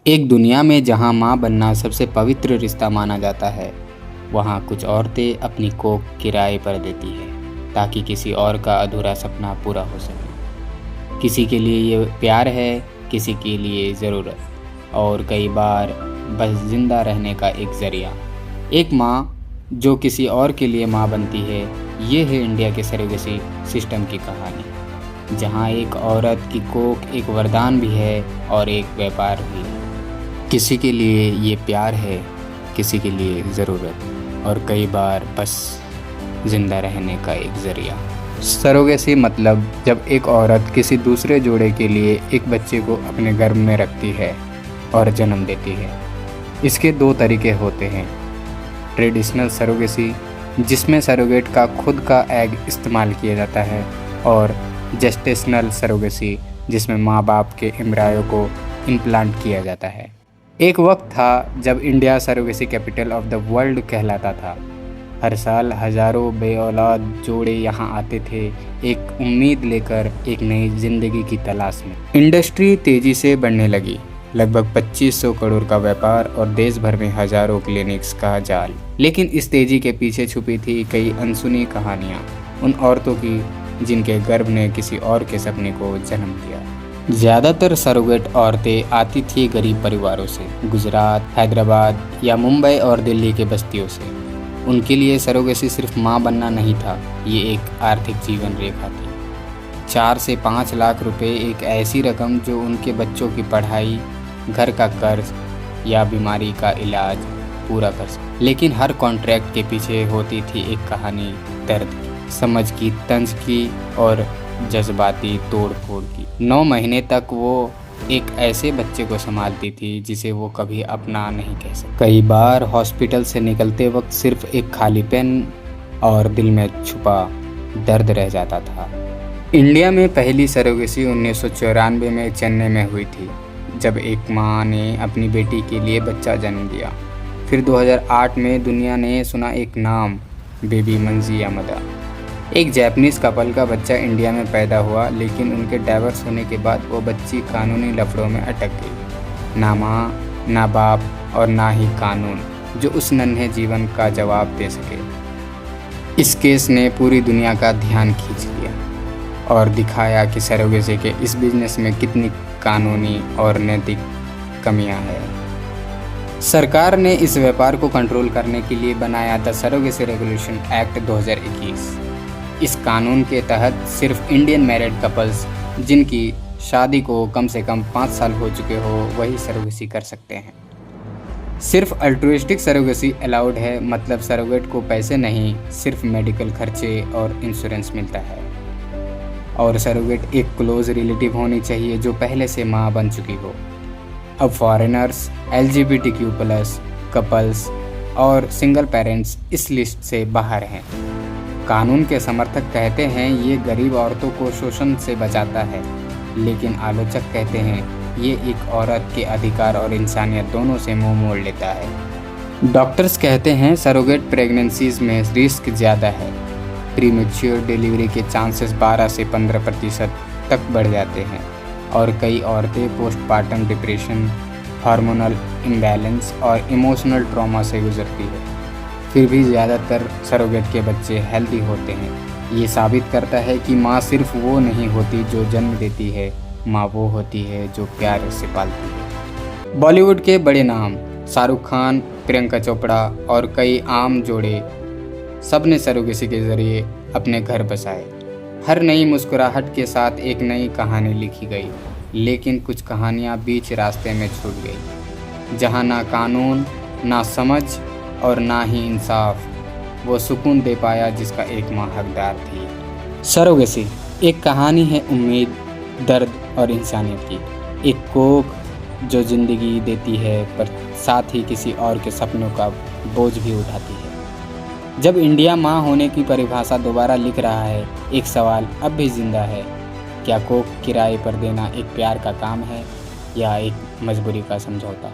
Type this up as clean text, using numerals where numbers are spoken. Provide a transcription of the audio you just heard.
एक दुनिया में जहाँ माँ बनना सबसे पवित्र रिश्ता माना जाता है, वहाँ कुछ औरतें अपनी कोख किराए पर देती है ताकि किसी और का अधूरा सपना पूरा हो सके। किसी के लिए ये प्यार है, किसी के लिए ज़रूरत, और कई बार बस जिंदा रहने का एक ज़रिया। एक माँ जो किसी और के लिए माँ बनती है, ये है इंडिया के सरोगेसी सिस्टम की कहानी, जहाँ एक औरत की कोख एक वरदान भी है और एक व्यापार भी है। किसी के लिए ये प्यार है, किसी के लिए ज़रूरत, और कई बार बस ज़िंदा रहने का एक ज़रिया। सरोगेसी मतलब जब एक औरत किसी दूसरे जोड़े के लिए एक बच्चे को अपने गर्भ में रखती है और जन्म देती है। इसके दो तरीके होते हैं। ट्रेडिशनल सरोगेसी, जिसमें सरोगेट का खुद का एग इस्तेमाल किया जाता है, और जेस्टेशनल सरोगेसी, जिसमें माँ बाप के एम्ब्रायो को इम्प्लांट किया जाता है। एक वक्त था जब India surrogacy capital of the world कहलाता था। हर साल हज़ारों बेऔलाद जोड़े यहाँ आते थे, एक उम्मीद लेकर, एक नई ज़िंदगी की तलाश में। इंडस्ट्री तेज़ी से बढ़ने लगी, लगभग 2500 करोड़ का व्यापार और देश भर में हज़ारों क्लिनिक्स का जाल। लेकिन इस तेज़ी के पीछे छुपी थी कई अनसुनी कहानियाँ, उन औरतों की जिनके गर्भ ने किसी और के सपने को जन्म दिया। ज़्यादातर सरोगेट औरतें आती थी गरीब परिवारों से, गुजरात, हैदराबाद या मुंबई और दिल्ली के बस्तियों से। उनके लिए सरोगेसी सिर्फ माँ बनना नहीं था, ये एक आर्थिक जीवन रेखा थी। 4 से 5 लाख रुपए एक ऐसी रकम जो उनके बच्चों की पढ़ाई, घर का कर्ज या बीमारी का इलाज पूरा कर सके। लेकिन हर कॉन्ट्रैक्ट के पीछे होती थी एक कहानी, दर्द की, समझ की, तंज की और जज्बाती तोड़-फोड़ की। 9 महीने तक वो एक ऐसे बच्चे को संभालती थी जिसे वो कभी अपना नहीं कह सकती। कई बार हॉस्पिटल से निकलते वक्त सिर्फ एक खाली पेन और दिल में छुपा दर्द रह जाता था। इंडिया में पहली सरोगेसी 1994 में चेन्नई में हुई थी, जब एक माँ ने अपनी बेटी के लिए बच्चा जन्म दिया। फिर 2008 में दुनिया ने सुना एक नाम, बेबी मंजी यामादा। एक जापानीज़ कपल का बच्चा इंडिया में पैदा हुआ, लेकिन उनके डाइवोर्स होने के बाद वो बच्ची कानूनी लफड़ों में अटक गई। ना माँ, ना बाप और ना ही कानून जो उस नन्हे जीवन का जवाब दे सके। इस केस ने पूरी दुनिया का ध्यान खींच लिया और दिखाया कि सरोगेसी के इस बिजनेस में कितनी कानूनी और नैतिक कमियां हैं। सरकार ने इस व्यापार को कंट्रोल करने के लिए बनाया द सरोगेसी रेगुलेशन एक्ट 2021। इस कानून के तहत सिर्फ इंडियन मैरिड कपल्स जिनकी शादी को कम से कम 5 साल हो चुके हो, वही सरोगेसी कर सकते हैं। सिर्फ अल्ट्रुइस्टिक सरोगेसी अलाउड है, मतलब सरोगेट को पैसे नहीं, सिर्फ मेडिकल खर्चे और इंश्योरेंस मिलता है। और सरोगेट एक क्लोज रिलेटिव होनी चाहिए जो पहले से माँ बन चुकी हो। अब फॉरेनर्स, LGBTQ+ कपल्स और सिंगल पेरेंट्स इस लिस्ट से बाहर हैं। कानून के समर्थक कहते हैं ये गरीब औरतों को शोषण से बचाता है, लेकिन आलोचक कहते हैं ये एक औरत के अधिकार और इंसानियत दोनों से मुंह मोड़ लेता है। डॉक्टर्स कहते हैं सरोगेट प्रेगनेंसीज में रिस्क ज़्यादा है। प्रीमेच्योर डिलीवरी के चांसेस 12 से 15% तक बढ़ जाते हैं, और कई औरतें पोस्टपार्टम डिप्रेशन, हार्मोनल इम्बैलेंस और इमोशनल ट्रॉमा से गुजरती है। फिर भी ज़्यादातर सरोगेट के बच्चे हेल्दी होते हैं। ये साबित करता है कि माँ सिर्फ वो नहीं होती जो जन्म देती है, माँ वो होती है जो प्यार से पालती है। बॉलीवुड के बड़े नाम शाहरुख खान, प्रियंका चोपड़ा और कई आम जोड़े, सब ने सरोगेसी के ज़रिए अपने घर बसाए। हर नई मुस्कुराहट के साथ एक नई कहानी लिखी गई, लेकिन कुछ कहानियाँ बीच रास्ते में छूट गई, जहाँ ना कानून, ना समझ और ना ही इंसाफ वो सुकून दे पाया जिसका एक माँ हकदार थी। सरोगेसी एक कहानी है उम्मीद, दर्द और इंसानियत की। एक कोख जो ज़िंदगी देती है पर साथ ही किसी और के सपनों का बोझ भी उठाती है। जब इंडिया माँ होने की परिभाषा दोबारा लिख रहा है, एक सवाल अब भी जिंदा है, क्या कोख किराए पर देना एक प्यार का काम है या एक मजबूरी का समझौता।